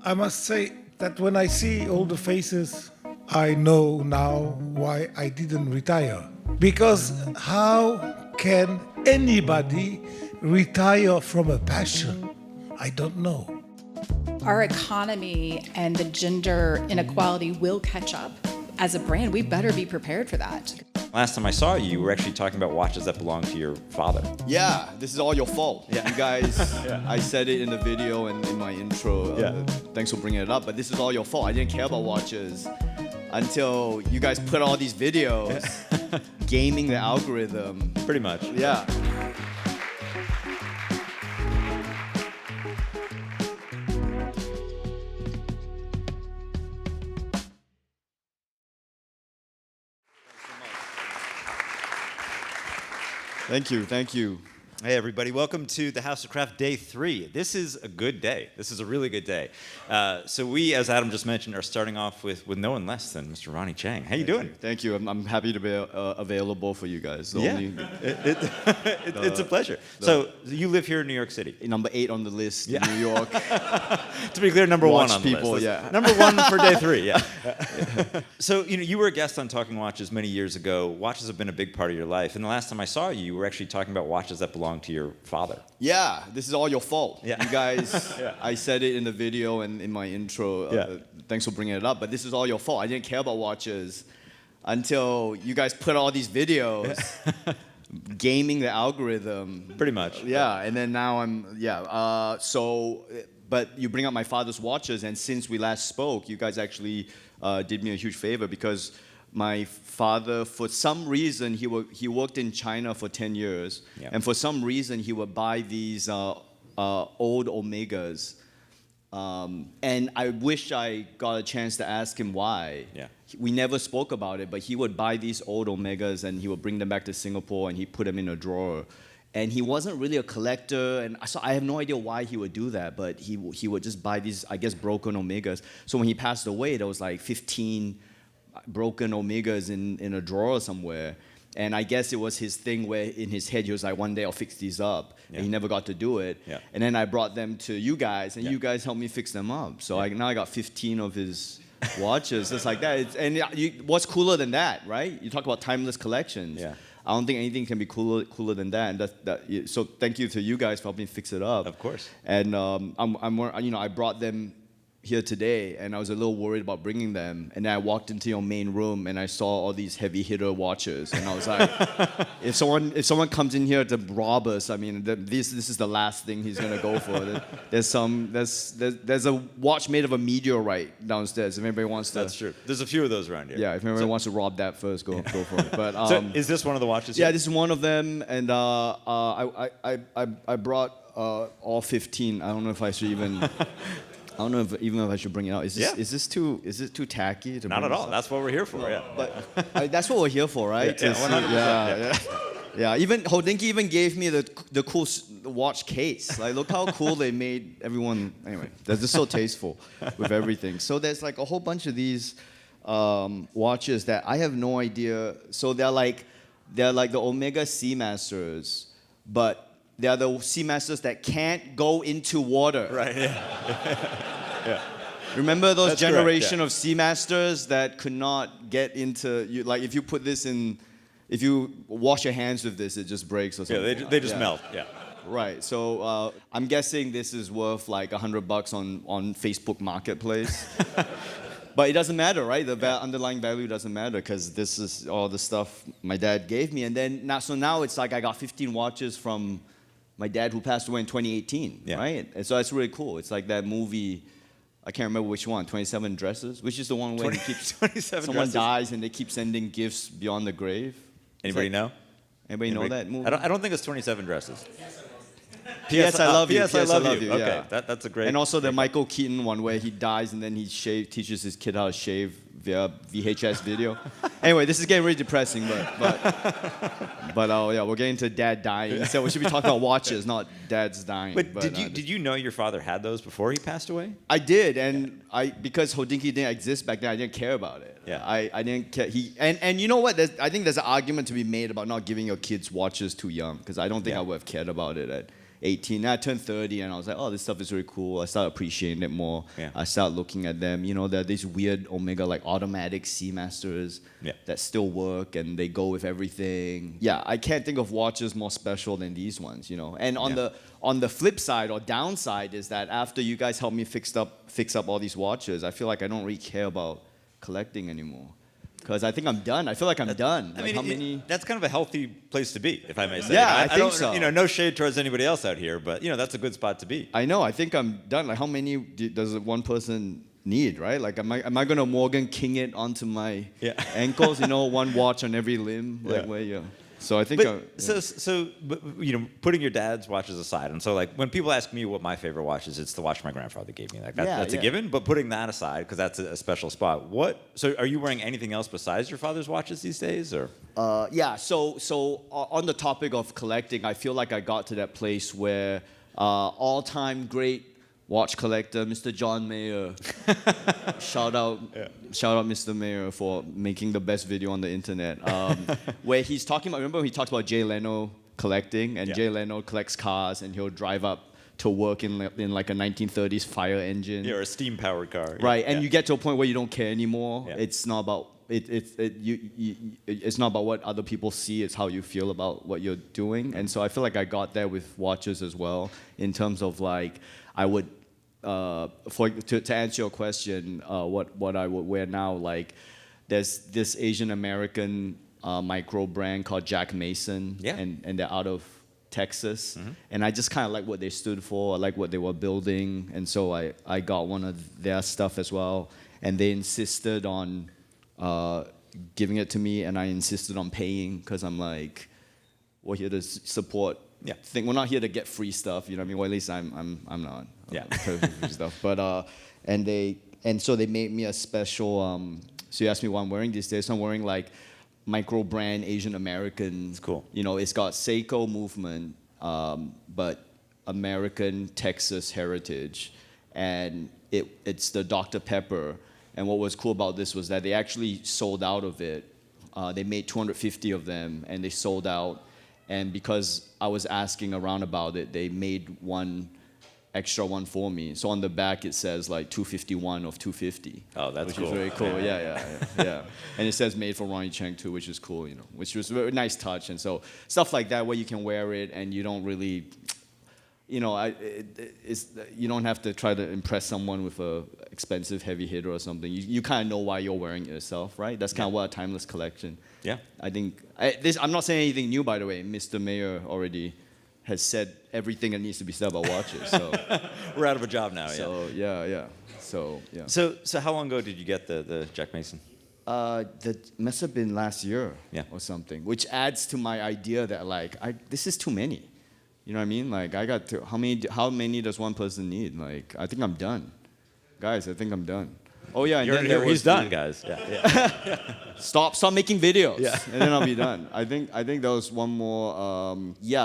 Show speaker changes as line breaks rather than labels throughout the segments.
I must say that when I see all the faces, I know now why I didn't retire. Because how can anybody retire from a passion? I don't know.
Our economy and the gender inequality will catch up. As a brand, we better be prepared for that.
Last time I saw you, you were actually talking about watches that belong to your father.
Yeah, this is all your fault.
Yeah.
You guys, I said it in the video and in my intro. Thanks for bringing it up, but this is all your fault. I didn't care about watches until you guys put all these videos gaming the algorithm.
Pretty much.
Yeah. Thank you.
Hey everybody, welcome to the House of Craft Day 3. This is a good day. This is a really good day. So we, as Adam just mentioned, are starting off with no one less than Mr. Ronny Chieng. How you doing?
Thank you. I'm happy to be available for you guys.
It's a pleasure. So you live here in New York City.
Number 8 on the list in New York.
To be clear, number
Watch
1 on the
people,
list.
yeah.
Number 1 for Day 3, yeah. So you were a guest on Talking Watches many years ago. Watches have been a big part of your life. And the last time I saw you, you were actually talking about watches that belong to your father.
Yeah, this is all your fault.
Yeah.
You guys, I said it in the video and in my intro. Thanks for bringing it up, but this is all your fault. I didn't care about watches until you guys put all these videos gaming the algorithm.
Pretty much.
Yeah, and then now but you bring up my father's watches, and since we last spoke, you guys actually did me a huge favor because my father, for some reason, he worked in China for 10 years, and for some reason, he would buy these old Omegas. And I wish I got a chance to ask him why.
Yeah.
We never spoke about it, but he would buy these old Omegas, and he would bring them back to Singapore, and he put them in a drawer. And he wasn't really a collector, and so I have no idea why he would do that, but he would just buy these, I guess, broken Omegas. So when he passed away, there was like 15 broken Omegas in a drawer somewhere. And I guess it was his thing where in his head he was like, one day I'll fix these up. And he never got to do it. Yeah. And then I brought them to you guys, and you guys helped me fix them up. So now I got 15 of his watches, just like that. What's cooler than that, right? You talk about timeless collections. Yeah. I don't think anything can be cooler than that. And so thank you to you guys for helping me fix it up.
Of course.
And I brought them here today, and I was a little worried about bringing them. And then I walked into your main room, and I saw all these heavy hitter watches, and I was like, if someone comes in here to rob us, I mean, this is the last thing he's gonna go for. There's a watch made of a meteorite downstairs. If anybody wants to,
that's true. There's a few of those around here.
Yeah, if anybody wants to rob that first, go for it. But
so is this one of the watches?
Yeah, this is one of them, and I brought all 15. I don't know if I should even. I don't know if I should bring it out. Is this too tacky?
Not at all. That's what we're here for. No,
but that's what we're here for, right? Yeah. Even Hodinkee even gave me the cool watch case. Like, look how cool they made everyone. Anyway, they're just so tasteful with everything. So there's like a whole bunch of these watches that I have no idea. So they're like the Omega Seamasters, but they are the Seamasters that can't go into water.
Right, yeah.
Remember those
That's
generation
correct,
of Seamasters that could not get into, like if you put this in, if you wash your hands with this, it just breaks or something.
Yeah, they just melt, yeah.
Right, so I'm guessing this is worth like $100 on Facebook Marketplace. But it doesn't matter, right? The underlying value doesn't matter because this is all the stuff my dad gave me. And then now it's like I got 15 watches from my dad who passed away in 2018, right? And so that's really cool. It's like that movie, I can't remember which one, 27 Dresses, which is the one where someone dies and they keep sending gifts beyond the grave.
Anybody know?
Anybody know that movie?
I don't think it's 27 Dresses.
P.S. I love you.
P.S. I love you. Okay,
Yeah.
that's a great.
And also the Michael Keaton one where he dies and then he teaches his kid how to shave via VHS video. Anyway, this is getting really depressing, but we're getting to dad dying. So we should be talking about watches, not dads dying.
But did you know your father had those before he passed away?
I did, and because Hodinkee didn't exist back then, I didn't care about it.
Yeah.
I didn't care. And you know what? I think there's an argument to be made about not giving your kids watches too young, because I don't think I would have cared about it at 18. I turned 30 and I was like, oh, this stuff is really cool. I started appreciating it more.
Yeah.
I started looking at them. There are these weird Omega like automatic Seamasters that still work and they go with everything. Yeah, I can't think of watches more special than these ones, And on the flip side or downside is that after you guys helped me fix up all these watches, I feel like I don't really care about collecting anymore. Because I think I'm done. I feel like I'm done.
I
Like,
mean, that's kind of a healthy place to be, if I may say.
Yeah, I think
don't,
so.
No shade towards anybody else out here, but that's a good spot to be.
I know. I think I'm done. Like, how many does one person need, right? Like, am I gonna Morgan King it onto my ankles? One watch on every limb, like where you. So I think.
Putting your dad's watches aside, and so like when people ask me what my favorite watch is, it's the watch my grandfather gave me. Like that's a given. But putting that aside, because that's a special spot. So are you wearing anything else besides your father's watches these days, or?
So on the topic of collecting, I feel like I got to that place where all-time great watch collector, Mr. John Mayer. Shout out, Mr. Mayer, for making the best video on the internet. Where he's talking about, remember he talked about Jay Leno collecting, and Jay Leno collects cars, and he'll drive up to work in like a 1930s fire engine.
Yeah, or a steam-powered car.
Right, and you get to a point where you don't care anymore.
Yeah.
It's not about it's not about what other people see. It's how you feel about what you're doing. And so I feel like I got there with watches as well, in terms of like I would. To answer your question, what I would wear now, like there's this Asian American micro brand called Jack Mason, and they're out of Texas, and I just kind of like what they stood for. I like what they were building, and so I got one of their stuff as well, and they insisted on giving it to me, and I insisted on paying because I'm like, we're here to support. We're not here to get free stuff, you know what I mean? Well, at least I'm not. Free stuff. But so they made me a special. So you asked me what I'm wearing these days. So I'm wearing like micro brand Asian American.
It's cool.
It's got Seiko movement, but American Texas heritage, and it's the Dr. Pepper. And what was cool about this was that they actually sold out of it. They made 250 of them, and they sold out. And because I was asking around about it, they made one extra one for me. So on the back it says like 251 of 250.
Oh, that's
which
cool.
Which is very cool. Yeah. And it says made for Ronny Chieng too, which is cool, which was a very nice touch. And so stuff like that where you can wear it and you don't really, you don't have to try to impress someone with a expensive heavy hitter or something. You kind of know why you're wearing it yourself, right? That's kind of what a timeless collection. Yeah. I think I'm not saying anything new, by the way. Mr. Mayer already has said everything that needs to be said about watches. So
we're out of a job now.
So yeah. So yeah.
So how long ago did you get the Jack Mason?
That must have been last year or something, which adds to my idea that like this is too many. You know what I mean? Like I got to, how many does one person need? Like I think I'm done, guys. I think I'm done. Oh yeah, and then
he's done, guys. Yeah.
Stop making videos. Yeah. And then I'll be done. I think there was one more.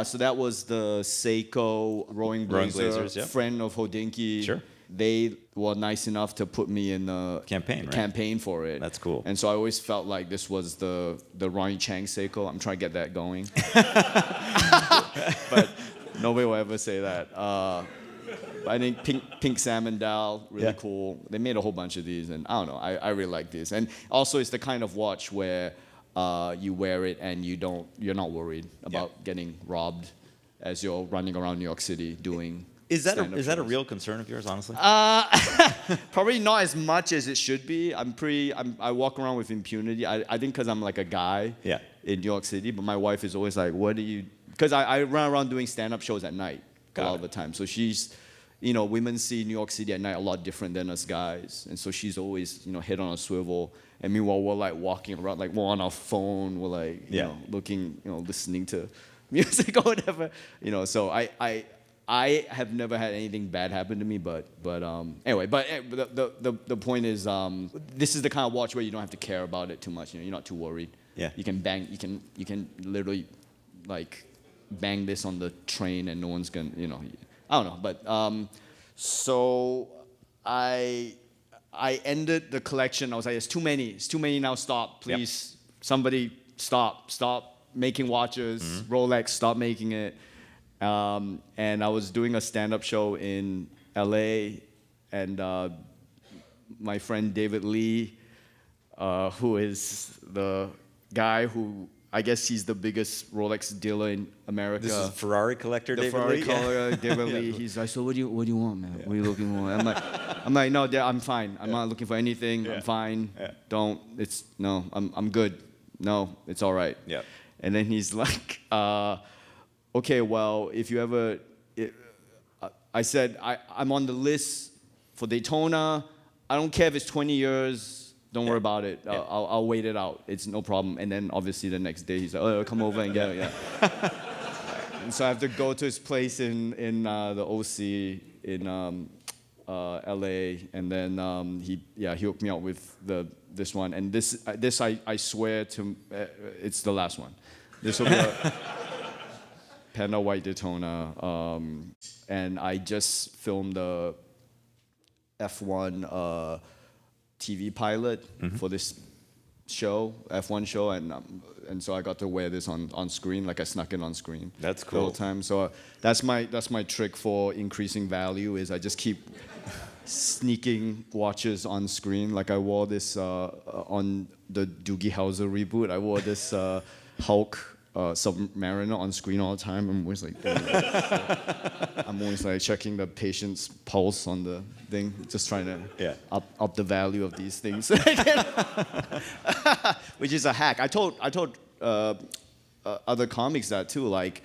So that was the Seiko Rowing Blazers, friend of Hodinkee.
Sure.
They were nice enough to put me in the
campaign
for it.
That's cool.
And so I always felt like this was the Ronny Chieng Seiko. I'm trying to get that going. But nobody will ever say that. I think pink salmon dial, really cool. They made a whole bunch of these, and I don't know. I really like this. And also, it's the kind of watch where you wear it and you're not worried about getting robbed as you're running around New York City doing. Is that
a real concern of yours, honestly?
Probably not as much as it should be. I walk around with impunity. I think because I'm like a guy in New York City, but my wife is always like, "What do you?" Because I run around doing stand-up shows at night a lot of the time. So she's, women see New York City at night a lot different than us guys, and so she's always, head on a swivel. And meanwhile, we're like walking around, like we're on our phone, we're like, looking, listening to music or whatever, So I have never had anything bad happen to me, but anyway. But the point is, this is the kind of watch where you don't have to care about it too much. You're not too worried.
Yeah.
You can bang. You can literally, like, bang this on the train and no one's gonna. I don't know. But so I ended the collection. I was like, it's too many. It's too many now. Stop, please. Somebody stop. Stop making watches. Rolex, stop making it. And I was doing a stand-up show in LA, and my friend David Lee, who is the guy who, I guess he's the biggest Rolex dealer in America.
This is Ferrari collector,
The
David
Ferrari
Lee?
collector, David Lee. He's like, so what do you want, man? What are you looking for? I'm like, no, I'm fine. I'm not looking for anything. I'm fine. I'm good. No, it's all right.
Yeah.
And then he's like, okay, well, if you ever, I said, I'm on the list for Daytona. I don't care if it's 20 years. Don't worry about it. I'll wait it out. It's no problem. And then obviously the next day he's like, oh, come over and get it. Yeah. And so I have to go to his place in the OC in LA, and then he hooked me up with this one. And this I swear to, it's the last one. This will be a Panda White Daytona, and I just filmed the F1 TV pilot for this show, F1 show, and so I got to wear this on screen, like I snuck it on screen.
That's
the
cool.
whole time. So that's my trick for increasing value is I just keep sneaking watches on screen. Like I wore this on the Doogie Howser reboot. I wore this Hulk Submariner on screen all the time. I'm always like checking the patient's pulse on the thing, just trying to up the value of these things, which is a hack. I told other comics that too. Like,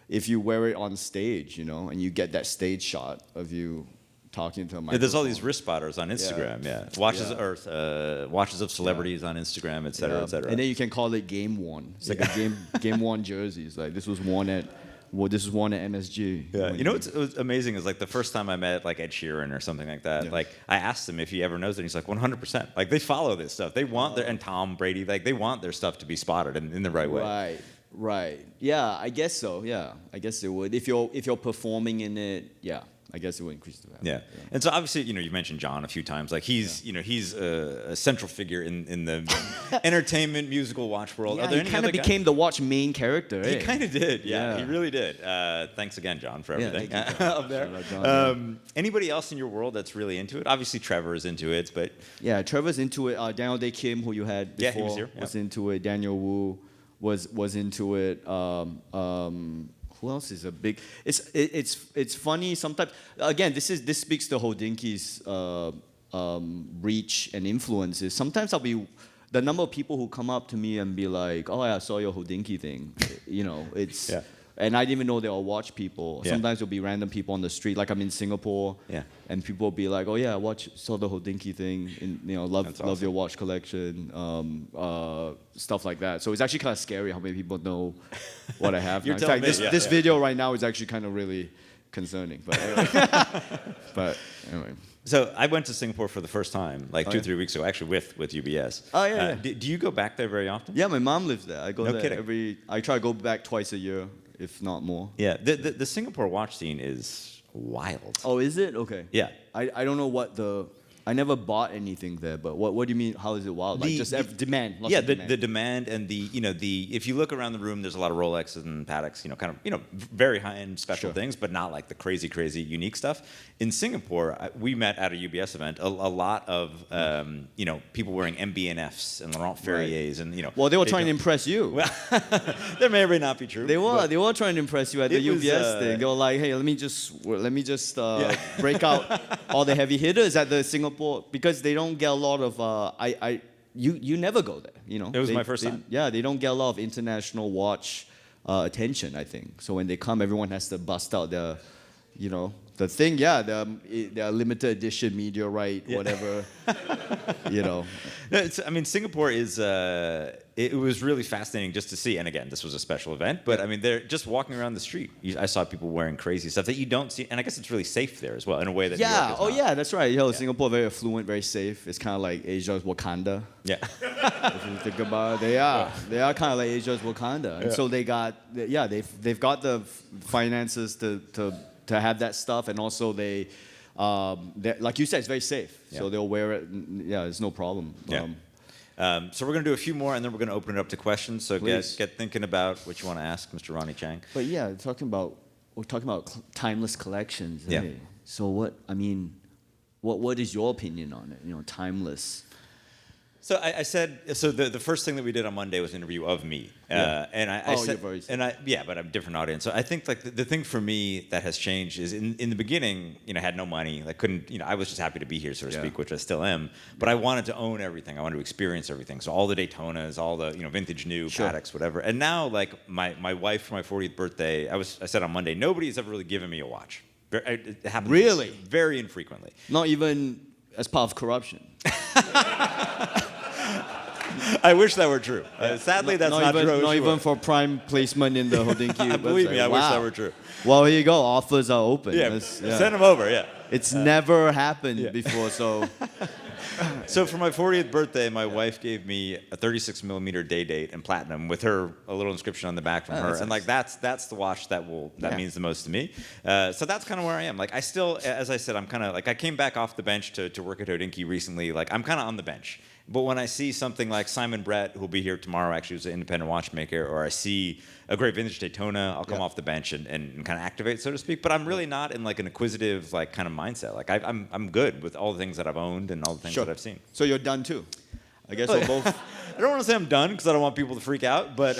if you wear it on stage, and you get that stage shot of you talking to a microphone.
There's all these wrist spotters on Instagram. Watches of celebrities on Instagram, et cetera, et cetera.
And then you can call it game worn. It's like a game worn jersey. It's like this was worn at MSG.
Yeah. You know what's amazing is like the first time I met like Ed Sheeran or something like that. Like I asked him if he ever knows it. And he's like 100%. Like they follow this stuff. They want and Tom Brady, like they want their stuff to be spotted in the right way.
Right. Yeah, I guess so. Yeah, I guess it would. If you're performing in it, I guess it would increase the value.
Yeah. And so obviously, you mentioned John a few times. Like he's a central figure in the entertainment musical watch world.
Yeah, he kind of became the watch main character.
He kind of did. Yeah, he really did. Thanks again, John, for everything up there. Anybody else in your world that's really into it? Obviously, Trevor is into it, but
yeah, Trevor's into it. Daniel Day Kim, who you had before,
he was here.
Was into it. Daniel Wu was into it. Who else is a big? It's funny sometimes. Again, this speaks to Hodinkee's reach and influences. Sometimes I'll be the number of people who come up to me and be like, "Oh, I saw your Hodinkee thing." It's. Yeah. And I didn't even know they were watch people. Yeah. Sometimes there'll be random people on the street, like I'm in Singapore, and people will be like, "Oh yeah, saw the Hodinkee thing, and love your watch collection, stuff like that." So it's actually kind of scary how many people know what I have. In fact, this video right now is actually kind of really concerning. But anyway.
So I went to Singapore for the first time, like 2-3 weeks ago, actually with UBS.
Oh yeah.
Do you go back there very often?
Yeah, my mom lives there. I go there
kidding.
I try to go back twice a year, if not more.
Yeah, the Singapore watch scene is wild.
Oh, is it? Okay.
Yeah.
I don't know what I never bought anything there, but what do you mean? How is it wild? Like demand.
Yeah, the demand and the if you look around the room, there's a lot of Rolexes and Pateks, very high end special things, but not like the crazy unique stuff. In Singapore, we met at a UBS event. A lot of people wearing MB&Fs and Laurent Ferriers and
Well, they were trying to impress you.
Well, that may or may not be true.
They were trying to impress you at the UBS thing. They were like, hey, let me just break out all the heavy hitters at the Singapore. Because they don't get a lot of you never go there,
It was my first time.
They don't get a lot of international watch attention, I think. So when they come, everyone has to bust out the thing, the limited edition meteorite, whatever,
Singapore is. It was really fascinating just to see, and again, this was a special event. But they're just walking around the street. I saw people wearing crazy stuff that you don't see, and I guess it's really safe there as well in a way that New York is not.
That's right. Singapore very affluent, very safe. It's kind of like Asia's Wakanda.
Yeah.
If you think about it, they are kind of like Asia's Wakanda, and so they've got the finances to have that stuff, and also they like you said, it's very safe. So they'll wear it. It's no problem.
Yeah. So we're going to do a few more, and then we're going to open it up to questions. So get thinking about what you want to ask Mr. Ronny Chieng.
But talking about we're talking about timeless collections.
Yeah.
Right? So what is your opinion on it? You know, timeless.
So I said, so the first thing that we did on Monday was an interview of me, and I said, but I'm a different audience. So I think like the thing for me that has changed is in the beginning, you know, I had no money, I couldn't, you know, I was just happy to be here, so to speak, which I still am. But I wanted to own everything. I wanted to experience everything. So all the Daytonas, all the, you know, vintage new Patek's, whatever. And now, like my wife for my 40th birthday, I said on Monday, nobody's ever really given me a watch. It happens
really
very infrequently.
Not even as part of corruption.
I wish that were true. Sadly, that's not true.
Not even for prime placement in the Hodinkee.
Believe me, I wish that were true.
Well, here you go. Offers are open.
Send them over. Yeah.
It's never happened before, so.
So for my 40th birthday, my wife gave me a 36 millimeter day date in platinum with a little inscription on the back from her, and like that's the watch that means the most to me. So that's kind of where I am. Like I still, as I said, I'm kind of like I came back off the bench to work at Hodinkee recently. Like I'm kind of on the bench. But when I see something like Simon Brett, who'll be here tomorrow, actually who's an independent watchmaker, or I see a great vintage Daytona, I'll come off the bench and kind of activate, so to speak. But I'm really not in like an acquisitive like kind of mindset. Like I'm good with all the things that I've owned and all the things that I've seen.
So you're done too. I guess we're both.
I don't want to say I'm done because I don't want people to freak out. But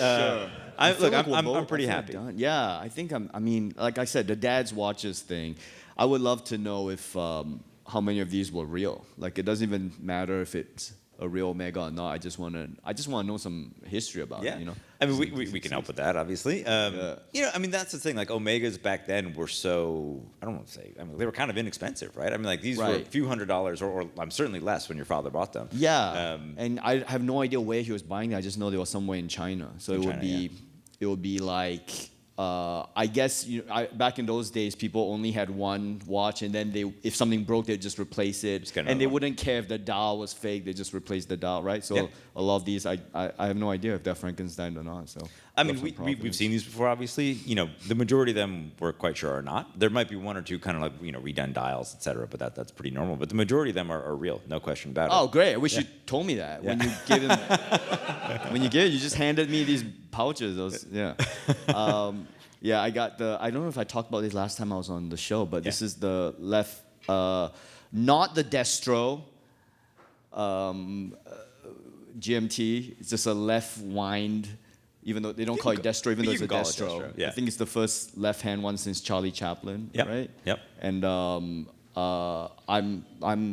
I'm pretty happy.
Done. Yeah, I think I mean, like I said, the dad's watches thing. I would love to know if how many of these were real. Like it doesn't even matter if it's a real Omega or not. I just want to know some history about it. You know.
I mean, we can help with that, obviously. You know, I mean, that's the thing. Like Omegas back then were so, I don't want to say. I mean, they were kind of inexpensive, right? I mean, like these were a few $100s, or I'm certainly less when your father bought them.
Yeah. And I have no idea where he was buying them. I just know they were somewhere in China. So it would be like. I guess back in those days, people only had one watch, and then if something broke, they'd just replace it, and they wouldn't care if the dial was fake. They just replaced the dial, right? So a lot of these, I have no idea if they're Frankenstein or not. So
I mean, we've seen these before. Obviously, you know, the majority of them we're quite sure are not. There might be one or two kind of like redone dials, etc. But that's pretty normal. But the majority of them are real, no question about it.
Oh, great! I wish you told me that when you give them. When you give it, you just handed me these pouches. I got I don't know if I talked about this last time I was on the show, but this is the left, not the Destro GMT. It's just a left wind, even though they don't call it Destro, even though it's a Destro. I think it's the first left-hand one since Charlie Chaplin, right? Yep. And I'm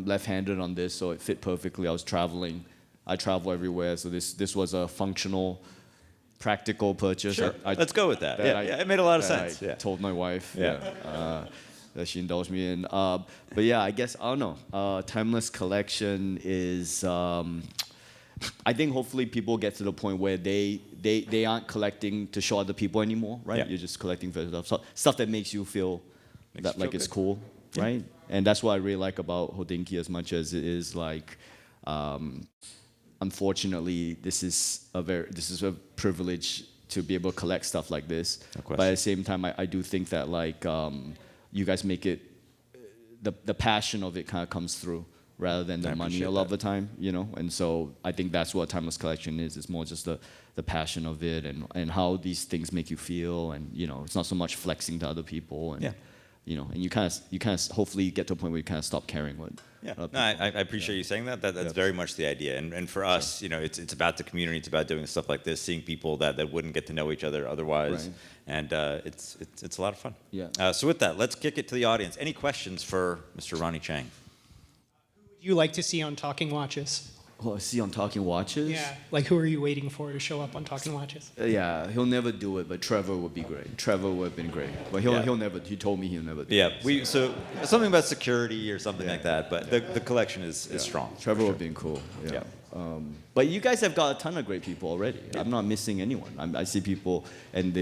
left-handed on this, so it fit perfectly. I was traveling. I travel everywhere, so this was a functional, practical purchase.
Sure. Let's go with that. It made a lot of sense.
I told my wife that she indulged me in. But yeah, I guess, I don't know. Timeless collection is, I think hopefully people get to the point where they aren't collecting to show other people anymore, right? Yeah. You're just collecting for yourself. So, stuff that makes you feel it's cool, right? And that's what I really like about Hodinkee as much as it is like, unfortunately, this is a privilege to be able to collect stuff like this. But at the same time, I do think that like you guys make it, the passion of it kind of comes through rather than the money a lot of the time, And so I think that's what timeless collection is. It's more just the passion of it and how these things make you feel, and it's not so much flexing to other people and. And you kind of hopefully get to a point where you kind of stop caring what.
Yeah, no, I appreciate you saying that. That's very much the idea. And for us, it's about the community. It's about doing stuff like this, seeing people that wouldn't get to know each other otherwise, and it's a lot of fun. Yeah. So with that, let's kick it to the audience. Any questions for Mr. Ronny Chieng?
Who would you like to see on Talking Watches?
Oh, see on Talking Watches?
Yeah, like who are you waiting for to show up on Talking Watches?
Yeah, he'll never do it, but Trevor would be great. Trevor would have been great, but he'll never. He told me he'll never do it.
Yeah, so something about security or something like that, but the collection is strong.
Trevor would have been cool. Yeah. But you guys have got a ton of great people already. Yeah. I'm not missing anyone. I see people, and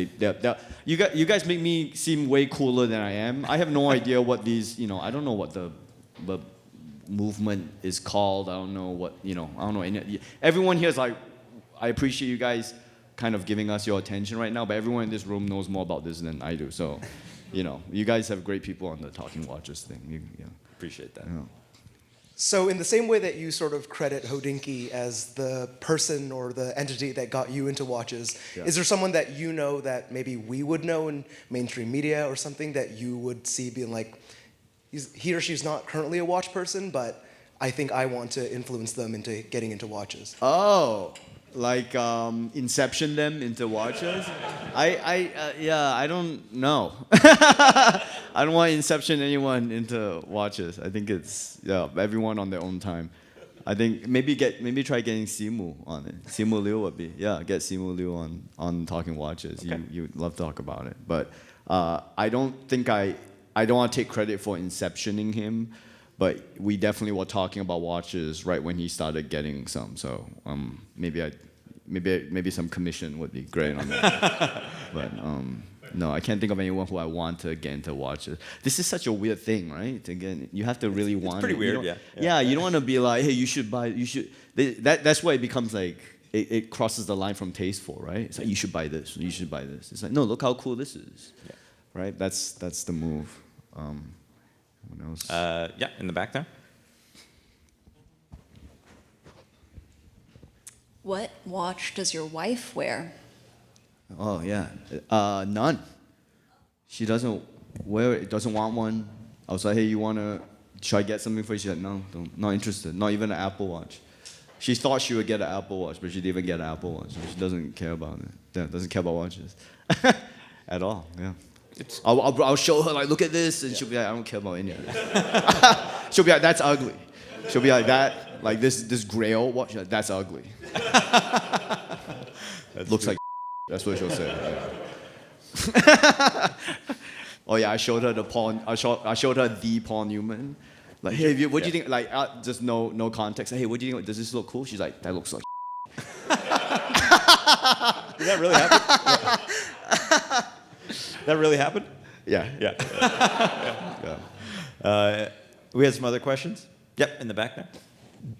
you guys make me seem way cooler than I am. I have no idea what these. I don't know what the movement is called. I don't know what, I don't know. Everyone here is like, I appreciate you guys kind of giving us your attention right now, but everyone in this room knows more about this than I do. So, you guys have great people on the Talking Watches thing.
Appreciate that.
So in the same way that you sort of credit Hodinkee as the person or the entity that got you into watches, is there someone that you know that maybe we would know in mainstream media or something that you would see being like, he or she's not currently a watch person, but I think I want to influence them into getting into watches?
Oh, like inception them into watches? I don't know. I don't want to inception anyone into watches. I think it's everyone on their own time. I think maybe try getting Simu on it. Simu Liu would be get Simu Liu on talking watches.
Okay.
You'd love to talk about it, but I don't want to take credit for inceptioning him. But we definitely were talking about watches right when he started getting some. So maybe some commission would be great on that. But no, I can't think of anyone who I want to get into watches. This is such a weird thing, right? Again, you have to really want.
It's pretty weird,
yeah. You don't want to be like, hey, you should buy. You should. That's why it becomes like it crosses the line from tasteful, right? It's like you should buy this. You should buy this. It's like no, look how cool this is, right? That's the move. What else?
In the back there.
What watch does your wife wear?
Oh yeah, none. She doesn't wear it. Doesn't want one. I was like, hey, should I get something for you? She said, no, not interested. Not even an Apple Watch. She thought she would get an Apple Watch, but she didn't even get an Apple Watch. She doesn't care about it. Yeah, doesn't care about watches at all. Yeah. I'll show her like, look at this, and she'll be like, I don't care about any of this. She'll be like, that's ugly. She'll be like that, like this Grail watch. Like, that's ugly. Looks like. That's what she'll say. Yeah. Oh yeah, I showed her the Paul. I showed her the Paul Newman. Like, hey, what do you think? Like, just no context. Hey, what do you think? Does this look cool? She's like, that looks like.
Did that really happen? That really happened?
Yeah.
We had some other questions. Yep, in the back there.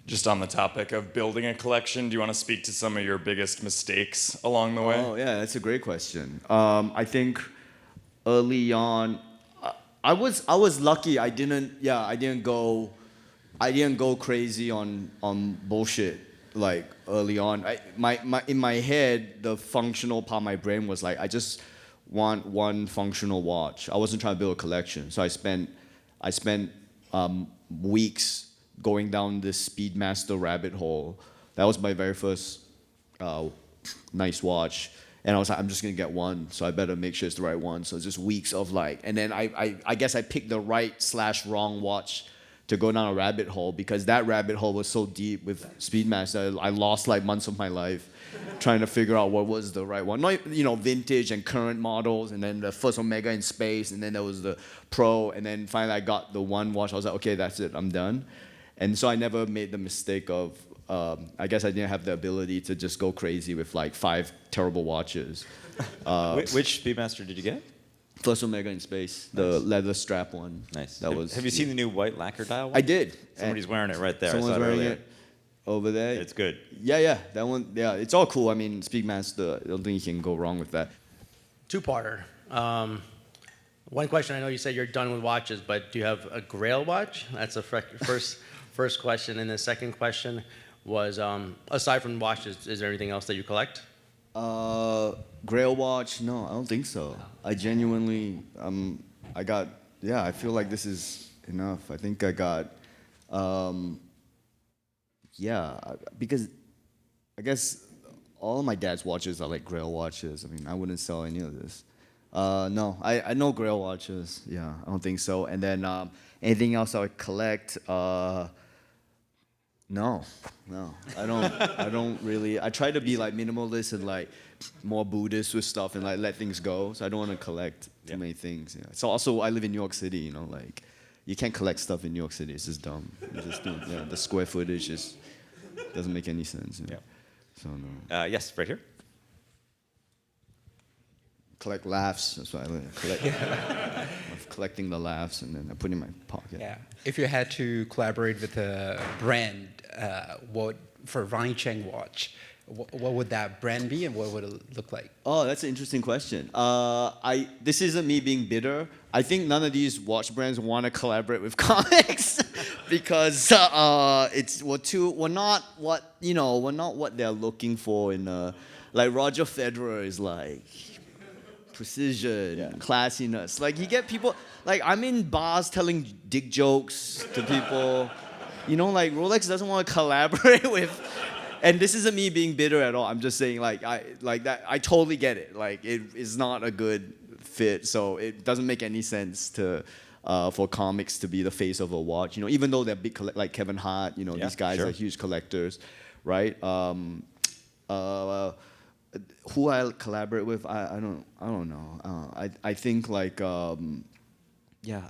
Just on the topic of building a collection, do you want to speak to some of your biggest mistakes along the way?
Oh yeah, that's a great question. I think early on, I was lucky. I didn't go crazy on bullshit like early on. In my head, the functional part of my brain was like, I just want one functional watch. I wasn't trying to build a collection, so I spent weeks going down this Speedmaster rabbit hole. That was my very first nice watch. And I was like, I'm just gonna get one, so I better make sure it's the right one. So it's just weeks of like, and then I guess I picked the right/wrong watch to go down a rabbit hole, because that rabbit hole was so deep with Speedmaster. I lost like months of my life trying to figure out what was the right one. Not, vintage and current models, and then the first Omega in space, and then there was the Pro, and then finally I got the one watch. I was like, okay, that's it, I'm done. And so I never made the mistake of, I guess I didn't have the ability to just go crazy with like 5 terrible watches.
Which Speedmaster did you get?
First Omega in space, the leather strap one.
Nice.
Have
you seen the new white lacquer dial one?
I did.
Somebody's wearing it right there.
Someone's wearing it over there.
It's good.
Yeah, that one. Yeah, it's all cool. I mean, Speedmaster, I don't think you can go wrong with that.
Two-parter. One question, I know you said you're done with watches, but do you have a Grail watch? That's the first question. And the second question was, aside from watches, is there anything else that you collect?
Grail watch? No, I don't think so. I genuinely, I feel like this is enough. I think I got, because I guess all of my dad's watches are like Grail watches. I mean, I wouldn't sell any of this. No, I know Grail watches. Yeah, I don't think so. And then anything else I would collect? No, I don't really. I try to be like minimalist and like more Buddhist with stuff and like let things go. So I don't want to collect too many things. Yeah. So also I live in New York City. Like you can't collect stuff in New York City. It's just dumb. The square footage just doesn't make any sense. Yeah. So no.
Yes, right here.
Collect laughs. That's what I collect. I'm collecting the laughs and then I put it in my pocket.
Yeah. If you had to collaborate with a brand, for Ronny Chieng watch, what would that brand be and what would it look like?
Oh, that's an interesting question. This isn't me being bitter. I think none of these watch brands want to collaborate with comics. because we're not what they're looking for in like Roger Federer is like precision, classiness. Like you get people like I'm in bars telling dick jokes to people. Like Rolex doesn't want to collaborate with. And this isn't me being bitter at all. I'm just saying I totally get it. Like it is not a good fit, so it doesn't make any sense for comics to be the face of a watch. Even though they're big, like Kevin Hart. These guys are huge collectors, right? Who I collaborate with, I don't know. I think like I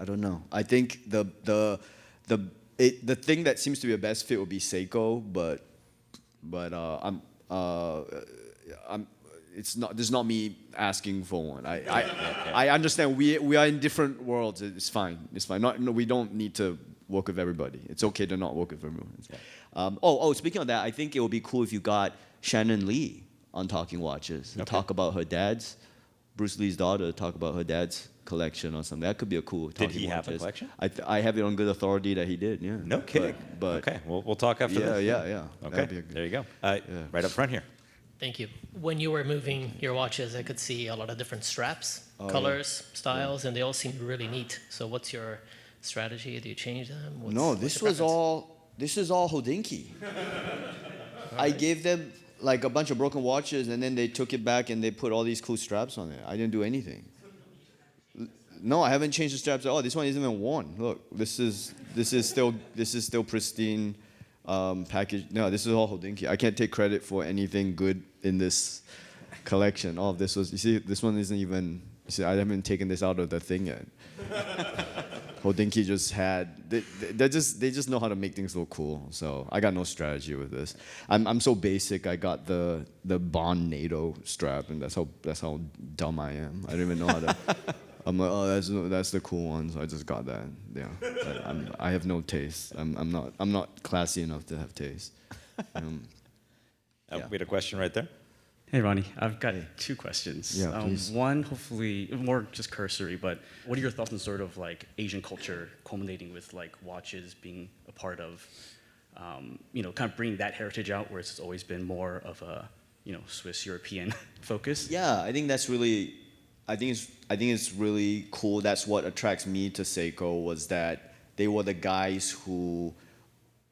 don't know. I think the thing that seems to be a best fit would be Seiko, but it's not. This is not me asking for one. I understand we are in different worlds. It's fine. It's fine. We don't need to work with everybody. It's okay to not work with everyone. Speaking of that, I think it would be cool if you got Shannon Lee on Talking Watches and talk about her dad's, Bruce Lee's daughter, talk about her dad's collection or something. That could be a cool Talking Watches.
Did he have a collection?
I have it on good authority that he did. Yeah.
No kidding. But okay, we'll talk after this.
Yeah.
Okay, there you go. Right up front here.
Thank you. When you were moving your watches, I could see a lot of different straps, colors, styles, and they all seem really neat. So what's your strategy? Do you change them?
This is all Hodinkee. I gave them like a bunch of broken watches, and then they took it back and they put all these cool straps on it. I didn't do anything. No, I haven't changed the straps at all. This one isn't even worn. Look, this is still pristine package. No, this is all Hodinkee. I can't take credit for anything good in this collection. All of this was. You see, this one isn't even. You see, I haven't taken this out of the thing yet. Hodinkee just had. They just know how to make things look cool. So I got no strategy with this. I'm so basic. I got the Bond NATO strap, and that's how dumb I am. I don't even know how to. I'm like, oh, that's the cool one, so I just got that. Yeah, I have no taste. I'm not classy enough to have taste.
We had a question right there.
Hey, Ronnie. I've got two questions.
Yeah, please.
One, hopefully, more just cursory, but what are your thoughts on sort of like Asian culture culminating with like watches being a part of, kind of bringing that heritage out, where it's always been more of a, Swiss European focus?
Yeah, I think that's really, I think it's really cool. That's what attracts me to Seiko, was that they were the guys who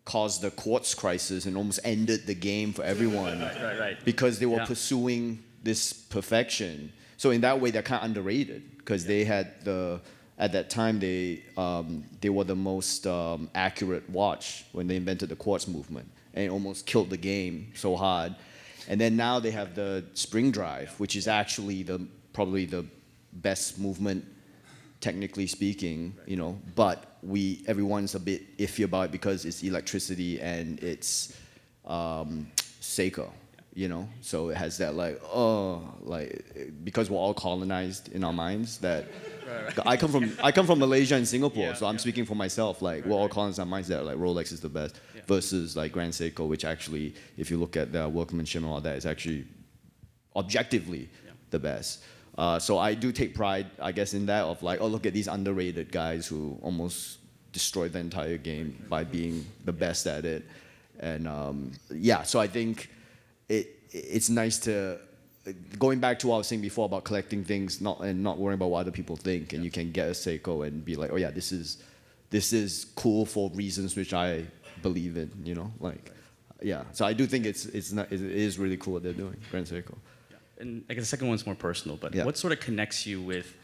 caused the quartz crisis and almost ended the game for everyone.
Right.
Because they were pursuing this perfection. So in that way, they're kind of underrated, because they had at that time they were the most accurate watch when they invented the quartz movement, and it almost killed the game so hard. And then now they have the spring drive, which is actually probably the best movement, technically speaking, but everyone's a bit iffy about it because it's electricity and it's Seiko, so it has that because we're all colonized in our minds that I come from Malaysia and Singapore, so I'm speaking for myself. Like we're all colonized in our minds that like Rolex is the best versus like Grand Seiko, which actually, if you look at the workmanship and all that, is actually objectively the best. So I do take pride, I guess, in that of like, oh, look at these underrated guys who almost destroyed the entire game by being the best at it. And so I think it's nice to, going back to what I was saying before about collecting things not worrying about what other people think, and you can get a Seiko and be like, oh yeah, this is cool for reasons which I believe in, So I do think it is really cool what they're doing, Grand Seiko.
And I guess the second one's more personal, but what sort of connects you with,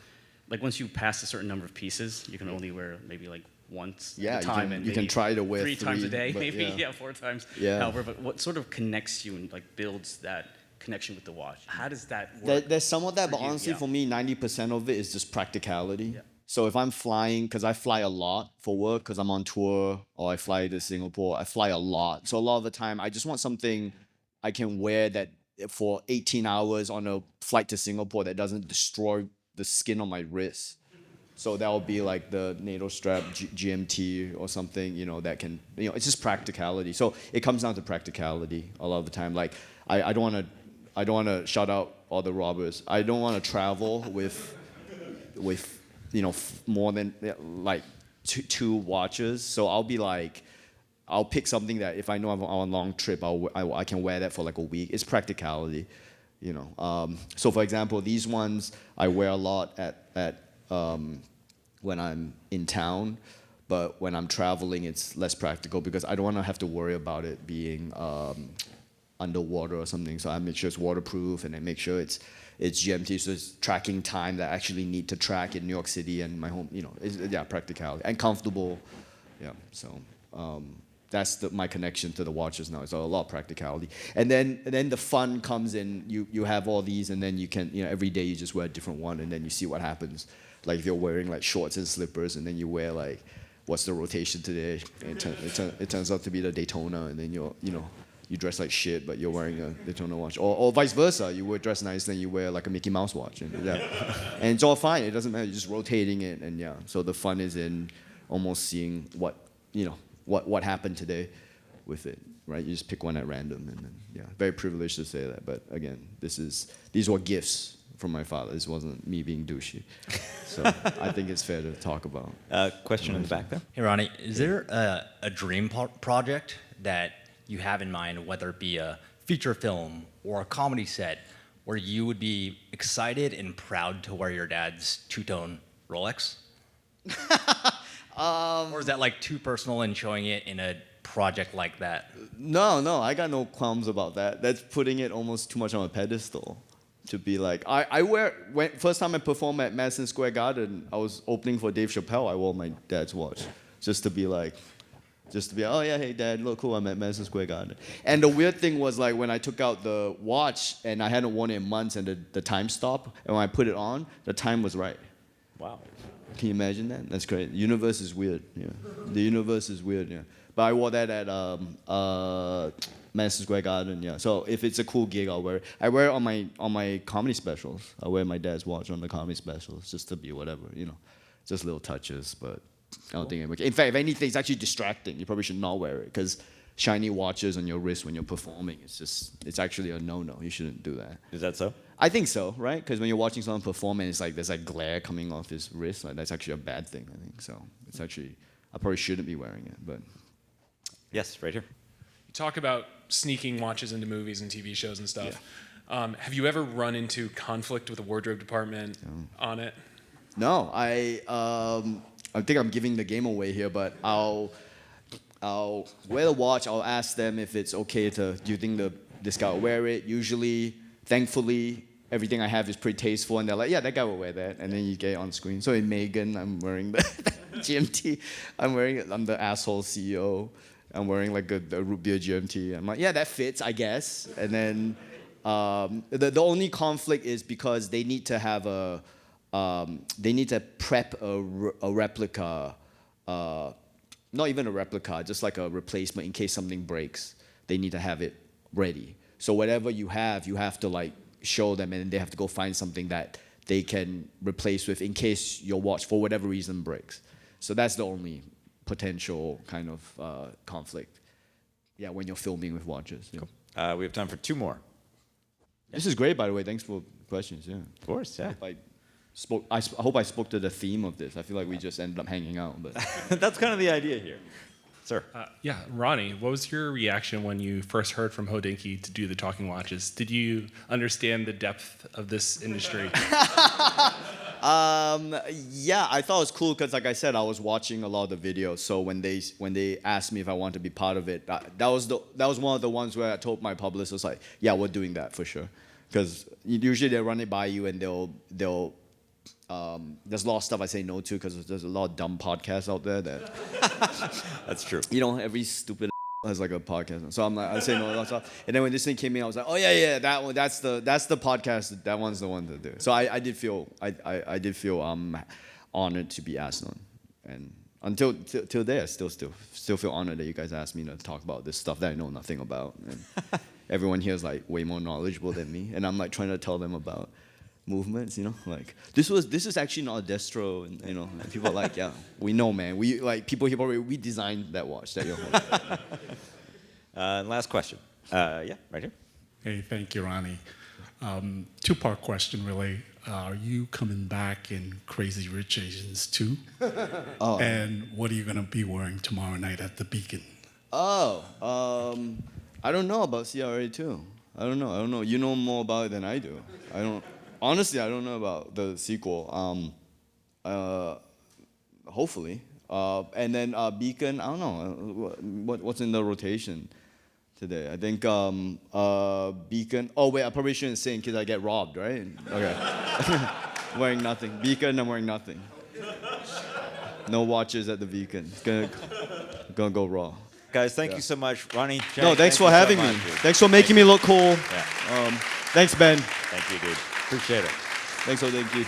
like once you pass a certain number of pieces, you can only wear maybe like once at a time, and
you can try to wear
three times a day,
but
maybe 4 times.
Yeah.
However, but what sort of connects you and like builds that connection with the watch? How does that work?
There's some of that, but honestly, for me, 90% of it is just practicality. Yeah. So if I'm flying, because I fly a lot for work, because I'm on tour, or I fly to Singapore, I fly a lot. So a lot of the time, I just want something I can wear that for 18 hours on a flight to Singapore that doesn't destroy the skin on my wrist. So that will be like the NATO strap GMT or something, that can, it's just practicality. So it comes down to practicality a lot of the time. Like I don't want to shout out all the robbers. I don't want to travel with more than like two watches. So I'll be like, I'll pick something that if I know I'm on a long trip, I can wear that for like a week. It's practicality, you know. So for example, these ones I wear a lot at when I'm in town, but when I'm traveling, it's less practical because I don't want to have to worry about it being underwater or something. So I make sure it's waterproof, and I make sure it's GMT, so it's tracking time that I actually need to track in New York City and my home. You know, practicality and comfortable. Yeah, so. That's my connection to the watches now. It's a lot of practicality, and then the fun comes in. You have all these, and then you can, you know, every day you just wear a different one, and then you see what happens. Like if you're wearing like shorts and slippers, and then you wear like, what's the rotation today? It turns out to be the Daytona, and then you dress like shit, but you're wearing a Daytona watch, or vice versa. You would dress nice, then you wear like a Mickey Mouse watch, and and it's all fine. It doesn't matter. You're just rotating it, and So the fun is in almost seeing what happened today with it, right? You just pick one at random, and then, very privileged to say that. But again, these were gifts from my father. This wasn't me being douchey. So I think it's fair to talk about.
Question in the back there.
Hey, Ronnie, is there a dream project that you have in mind, whether it be a feature film or a comedy set, where you would be excited and proud to wear your dad's two-tone Rolex? Or is that like too personal and showing it in a project like that?
No, I got no qualms about that. That's putting it almost too much on a pedestal. To be like, first time I performed at Madison Square Garden, I was opening for Dave Chappelle, I wore my dad's watch. Just to be, oh yeah, hey dad, look cool, I'm at Madison Square Garden. And the weird thing was like when I took out the watch and I hadn't worn it in months and the time stopped, and when I put it on, the time was right.
Wow.
Can you imagine that? That's great. The universe is weird. Yeah. The universe is weird. Yeah. But I wore that at Madison Square Garden. Yeah. So if it's a cool gig, I'll wear it. I wear it on my comedy specials. I wear my dad's watch on the comedy specials just to be whatever, you know, just little touches. But I don't think it makes. In fact, if anything, it's actually distracting. You probably should not wear it because shiny watches on your wrist when you're performing, it's actually a no-no. You shouldn't do that.
Is that so?
I think so, right? Because when you're watching someone perform and it's like there's like glare coming off his wrist, like that's actually a bad thing, I think. So it's actually, I probably shouldn't be wearing it, but.
Yes, right here.
You talk about sneaking watches into movies and TV shows and stuff. Yeah. Have you ever run into conflict with the wardrobe department on it?
No, I think I'm giving the game away here, but I'll wear the watch. I'll ask them if it's okay do you think this guy will wear it? Usually, thankfully, everything I have is pretty tasteful, and they're like, yeah, that guy will wear that, and then you get it on screen. So in Megan, I'm wearing the GMT. I'm the asshole CEO. I'm wearing like the root beer GMT. I'm like, yeah, that fits, I guess. And then the only conflict is because they need to have they need to prep a replica, not even a replica, just like a replacement in case something breaks. They need to have it ready. So whatever you have to like show them, and then they have to go find something that they can replace with in case your watch, for whatever reason, breaks. So that's the only potential kind of conflict. Yeah, when you're filming with watches. Yeah.
Cool. We have time for two more.
This is great, by the way. Thanks for questions. Yeah.
Of course. Yeah.
I hope I spoke to the theme of this. I feel like we just ended up hanging out, but
that's kind of the idea here. Sir.
Yeah, Ronnie, what was your reaction when you first heard from Hodinkee to do the talking watches? Did you understand the depth of this industry?
Yeah, I thought it was cool because, like I said, I was watching a lot of the videos. So when they asked me if I wanted to be part of it, that was one of the ones where I told my publicist, like, yeah, we're doing that for sure. Because usually they run it by you and they'll there's a lot of stuff I say no to because there's a lot of dumb podcasts out there that.
That's true.
You know, every stupid has like a podcast. So I'm like, I say no to that stuff. And then when this thing came in, I was like, oh yeah, that one, that's the podcast. That one's the one to do. So I did feel honored to be asked on, and until today, I still feel honored that you guys asked me to talk about this stuff that I know nothing about. And everyone here is like way more knowledgeable than me, and I'm like trying to tell them about movements, you know, like this is actually not a destro, and you know, and people are like, yeah, we know, man, we like people here probably we designed that watch that you're holding.
Last question. Yeah, right here.
Hey, thank you, Ronnie. Two-part question, really. are you coming back in Crazy Rich Asians 2?
Oh.
And what are you going to be wearing tomorrow night at the Beacon?
I don't know about CRA 2. I don't know. You know more about it than I do. Honestly, I don't know about the sequel. Hopefully. And then Beacon, I don't know. What's in the rotation today? I think Beacon. Oh, wait, I probably shouldn't say in case I get robbed, right? Okay. Wearing nothing. Beacon, I'm wearing nothing. No watches at the Beacon. It's gonna go raw.
Guys, thank you so much. Ronny Chieng,
No, thanks for
you so
having
much,
me.
dude.
Thanks for making me look cool.
Yeah.
Thanks, Ben.
Thank you, dude. Appreciate it.
Thanks, Hodinkee.